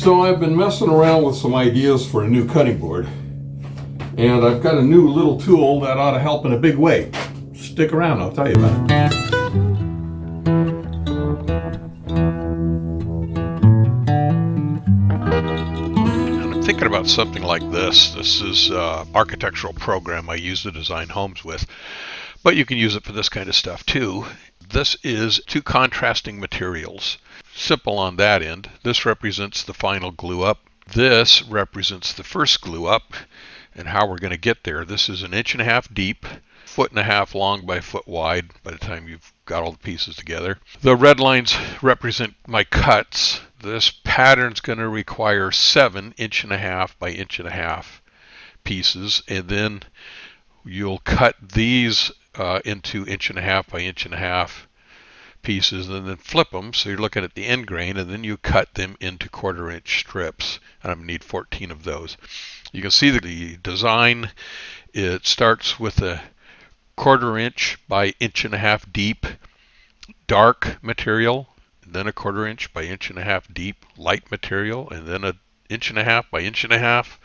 So I've been messing around with some ideas for a new cutting board, and I've got a new little tool that ought to help in a big way. Stick around, I'll tell you about it. I'm thinking about something like this. This is an architectural program I use to design homes with, but you can use it for this kind of stuff too. This is two contrasting materials. Simple on that end. This represents the final glue up. This represents the first glue up and how we're going to get there. This is 1.5 inches deep, 1.5 feet long by 1 foot wide by the time you've got all the pieces together. The red lines represent my cuts. This pattern's going to require 7 1.5 by 1.5 pieces, and then you'll cut these into 1.5 by 1.5 pieces and then flip them, so you're looking at the end grain, and then you cut them into 1/4 inch strips, and I'm going to need 14 of those. You can see the design. It starts with a 1/4 inch by 1.5 deep dark material, and then a 1/4 inch by 1.5 deep light material, and then 1.5 by 1.5.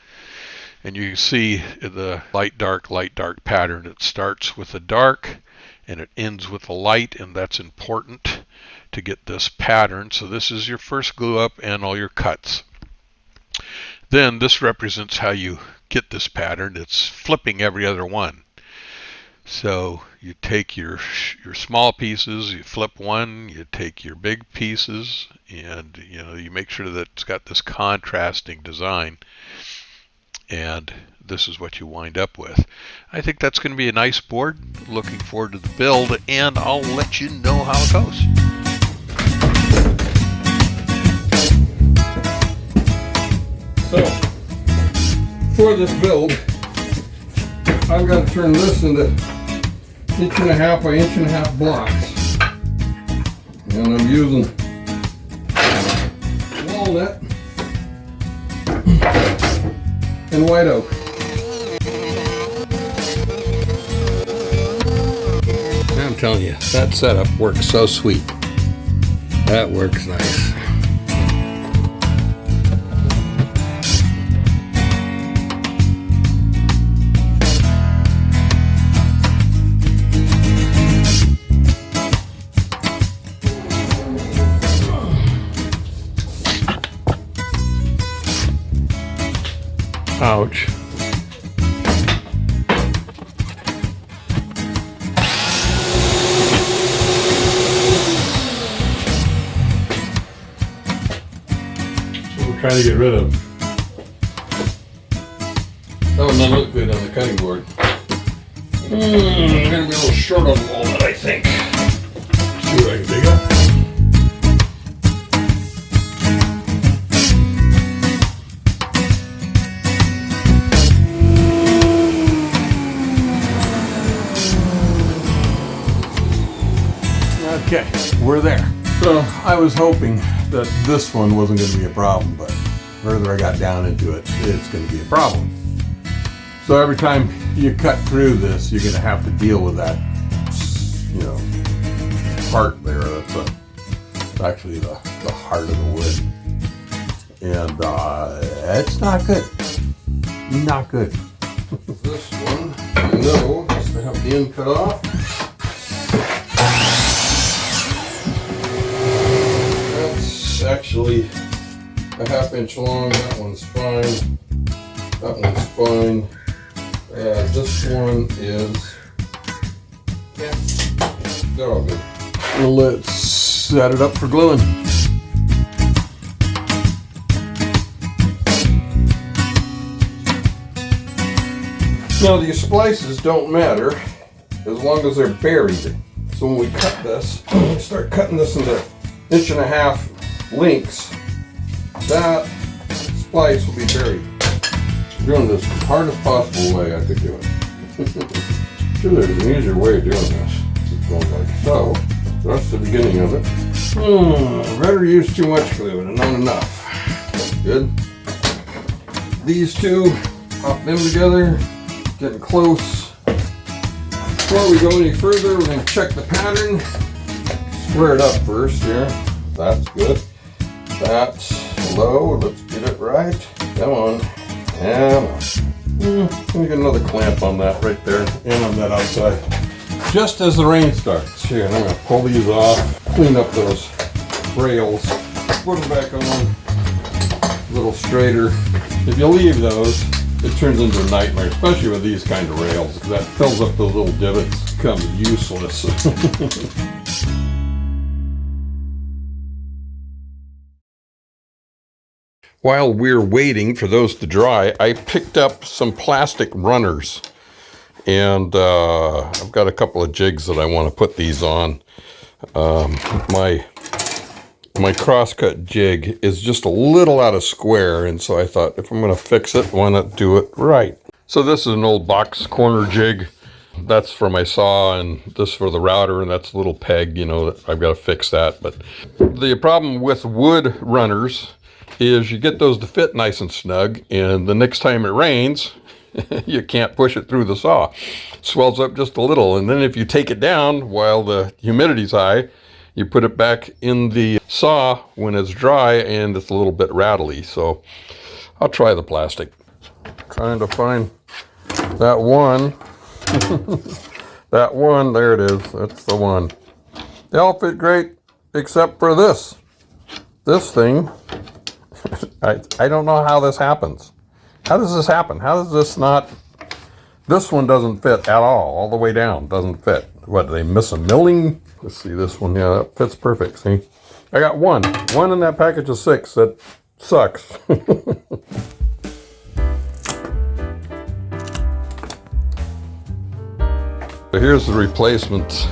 And you can see the light dark pattern. It starts with a dark and it ends with a light, and that's important to get this pattern. So this is your first glue up and all your cuts. Then this represents how you get this pattern. It's flipping every other one. So you take your small pieces, you flip one, you take your big pieces, and you make sure that it's got this contrasting design, and this is what you wind up with. I think that's going to be a nice board. Looking forward to the build, and I'll let you know how it goes. So, for this build, I've got to turn this into 1.5 by 1.5 blocks. And I'm using walnut and white oak. I'm telling you, that setup works so sweet. That works nice. Ouch. So we're trying to get rid of. That would not look good on the cutting board. I'm going to be a little short on the walnut, I think. See what I can dig up. Okay, we're there. So I was hoping that this one wasn't going to be a problem, but the further I got down into it, it's going to be a problem. So every time you cut through this, you're going to have to deal with that, part there. That's actually the heart of the wood. And it's not good. Not good. This one, has to have the end cut off. Actually a 1/2 inch long. That one's fine. That one's fine. This one is, they're all good. Well, let's set it up for gluing. Now these splices don't matter as long as they're buried. So when we cut this, we start cutting this into 1.5 inch links, that splice will be buried. I'm doing this the hardest possible way I could do it. Sure, there's an easier way of doing this. It's going like so. That's the beginning of it. Better use too much glue and not enough. Good. These two, pop them together, getting close. Before we go any further, we're going to check the pattern. Square it up first here. That's good. That's a low. Let's get it right. Come on. Come on. Let me get another clamp on that right there and on that outside. Just as the rain starts. Here, I'm going to pull these off, clean up those rails, put them back on a little straighter. If you leave those, it turns into a nightmare, especially with these kind of rails, because that fills up those little divots, becomes useless. While we're waiting for those to dry, I picked up some plastic runners, and I've got a couple of jigs that I want to put these on. My crosscut jig is just a little out of square, and so I thought if I'm going to fix it, why not do it right? So this is an old box corner jig. That's for my saw, and this for the router, and that's a little peg, you know, that I've got to fix that. But the problem with wood runners is you get those to fit nice and snug, and the next time it rains, you can't push it through the saw. Swells up just a little, and then if you take it down while the humidity's high, you put it back in the saw when it's dry, and it's a little bit rattly. So I'll try the plastic. Trying to find that one. That one, there it is. That's the one. They all fit great except for this. This thing, I don't know how this happens. How does this happen? How does this not... This one doesn't fit at all the way down. Doesn't fit. What, did they miss a milling? Let's see this one. Yeah, that fits perfect. See? I got one in that package of 6 that sucks. So here's the replacement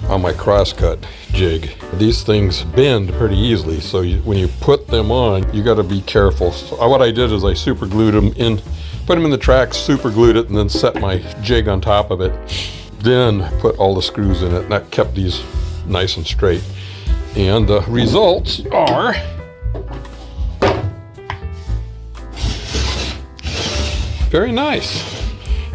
on my crosscut jig. These things bend pretty easily, so when you put them on, you got to be careful. So what I did is I super glued them in, put them in the tracks, super glued it, and then set my jig on top of it. Then put all the screws in it, and that kept these nice and straight. And the results are very nice.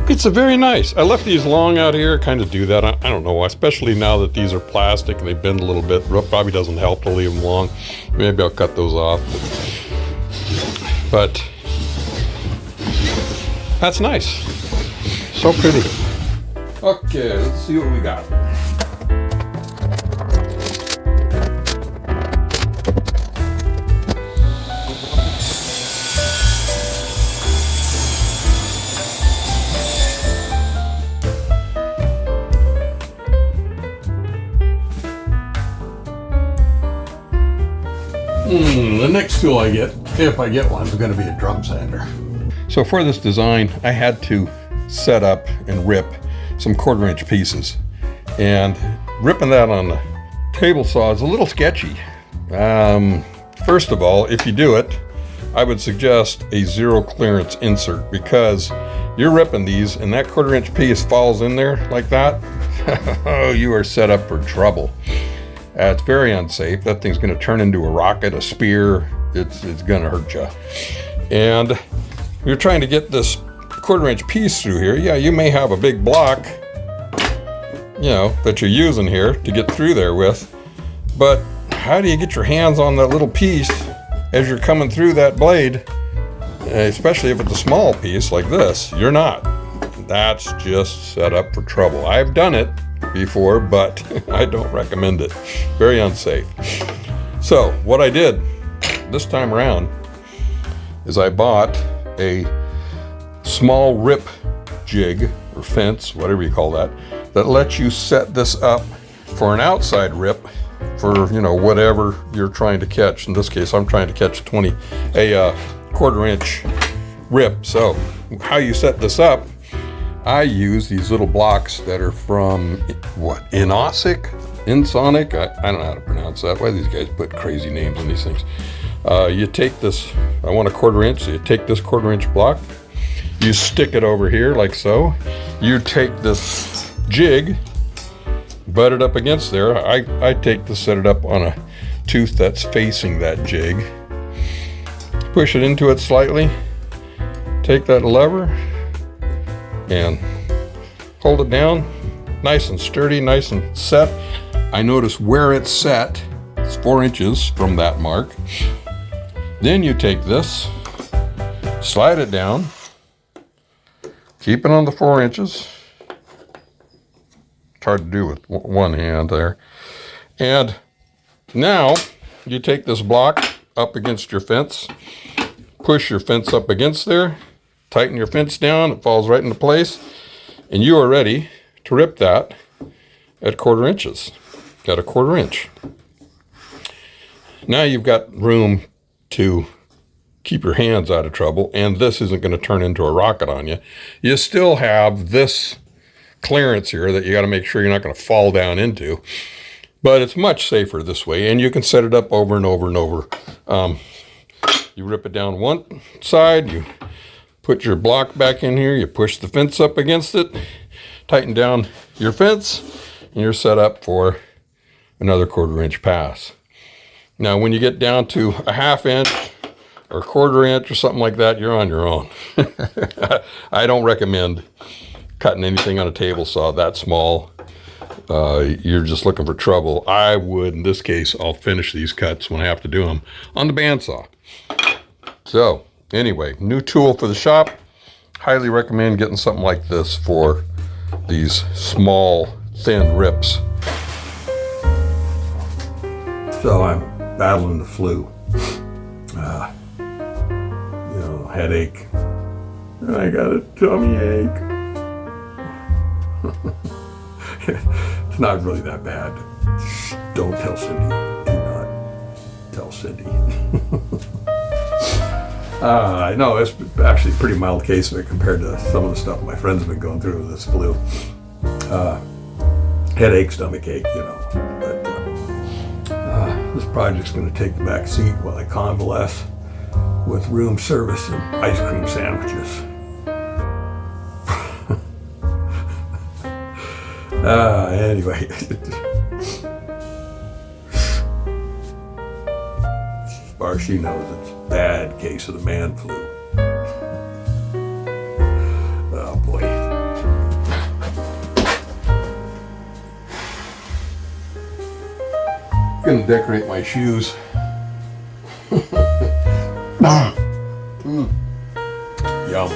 It's a very nice. I left these long out here, kind of do that. I don't know, especially now that these are plastic and they bend a little bit. Probably doesn't help to leave them long. Maybe I'll cut those off. But that's nice. So pretty. Okay, let's see what we got. The next tool I get, if I get one, is going to be a drum sander. So for this design, I had to set up and rip some 1/4-inch pieces. And ripping that on the table saw is a little sketchy. First of all, if you do it, I would suggest a 0 clearance insert, because you're ripping these and that 1/4-inch piece falls in there like that. Oh, you are set up for trouble. It's very unsafe. That thing's going to turn into a rocket, a spear. It's going to hurt you. And you're trying to get this 1/4-inch piece through here. Yeah, you may have a big block, you know, that you're using here to get through there with. But how do you get your hands on that little piece as you're coming through that blade? Especially if it's a small piece like this. You're not. That's just set up for trouble. I've done it before, but I don't recommend it. Very unsafe. So what I did this time around is I bought a small rip jig or fence, whatever you call that, that lets you set this up for an outside rip for, you know, whatever you're trying to catch. In this case, I'm trying to catch a 1/4-inch rip. So how you set this up, I use these little blocks that are from, what, Insonic? I don't know how to pronounce that. Why do these guys put crazy names on these things? You take this, I want a 1/4-inch, so you take this 1/4-inch block, you stick it over here like so. You take this jig, butt it up against there. I take this, set it up on a tooth that's facing that jig. Push it into it slightly, take that lever, and hold it down, nice and sturdy, nice and set. I notice where it's set, it's 4 inches from that mark. Then you take this, slide it down, keep it on the 4 inches. It's hard to do with one hand there. And now you take this block up against your fence, push your fence up against there, tighten your fence down, it falls right into place, and you are ready to rip that at 1/4 inches. Got a 1/4 inch. Now you've got room to keep your hands out of trouble, and this isn't going to turn into a rocket on you. You still have this clearance here that you got to make sure you're not going to fall down into, but it's much safer this way, and you can set it up over and over and over. You rip it down one side, you put your block back in here, you push the fence up against it, tighten down your fence, and you're set up for another 1/4 inch pass. Now when you get down to a 1/2 inch or 1/4 inch or something like that, you're on your own. I don't recommend cutting anything on a table saw that small. You're just looking for trouble. I would, in this case, I'll finish these cuts when I have to do them on the bandsaw. So anyway, new tool for the shop. Highly recommend getting something like this for these small, thin rips. So I'm battling the flu. Headache. And I got a tummy ache. It's not really that bad. Shh, don't tell Cindy. Do not tell Cindy. I know it's actually a pretty mild case of it compared to some of the stuff my friends have been going through with this flu. Headache, stomach ache, But this project's going to take the back seat while I convalesce with room service and ice cream sandwiches. Anyway. As far as she knows, it's a bad case of the man flu. Oh boy. Gonna decorate my shoes. Yum.